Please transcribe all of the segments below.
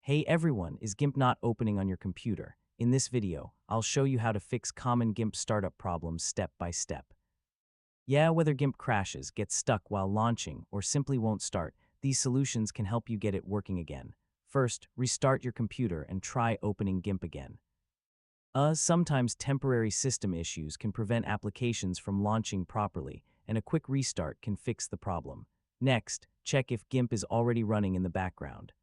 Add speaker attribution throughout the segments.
Speaker 1: Hey everyone, is GIMP not opening on your computer? In this video, I'll show you how to fix common GIMP startup problems step by step. Yeah, whether GIMP crashes, gets stuck while launching, or simply won't start, these solutions can help you get it working again. First, restart your computer and try opening GIMP again. Sometimes temporary system issues can prevent applications from launching properly, and a quick restart can fix the problem. Next, check if GIMP is already running in the background.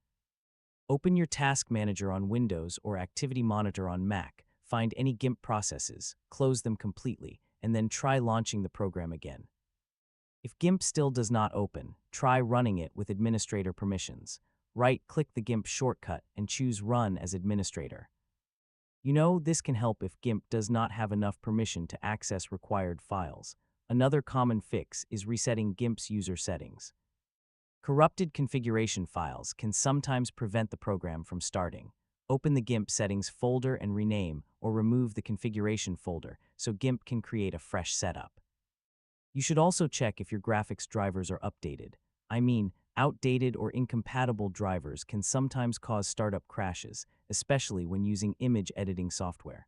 Speaker 1: Open your Task Manager on Windows or Activity Monitor on Mac, find any GIMP processes, close them completely, and then try launching the program again. If GIMP still does not open, try running it with administrator permissions. Right-click the GIMP shortcut and choose Run as administrator. This can help if GIMP does not have enough permission to access required files. Another common fix is resetting GIMP's user settings. Corrupted configuration files can sometimes prevent the program from starting. Open the GIMP settings folder and rename or remove the configuration folder so GIMP can create a fresh setup. You should also check if your graphics drivers are updated. Outdated or incompatible drivers can sometimes cause startup crashes, especially when using image editing software.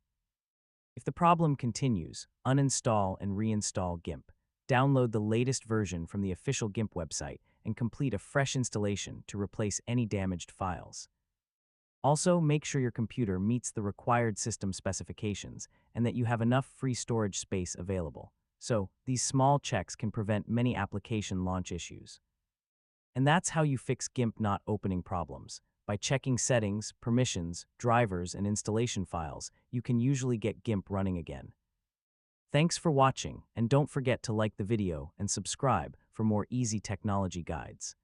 Speaker 1: If the problem continues, uninstall and reinstall GIMP. Download the latest version from the official GIMP website and complete a fresh installation to replace any damaged files. Also, make sure your computer meets the required system specifications and that you have enough free storage space available. So, these small checks can prevent many application launch issues. And that's how you fix GIMP not opening problems. By checking settings, permissions, drivers, and installation files, you can usually get GIMP running again. Thanks for watching, and don't forget to like the video and subscribe for more easy technology guides.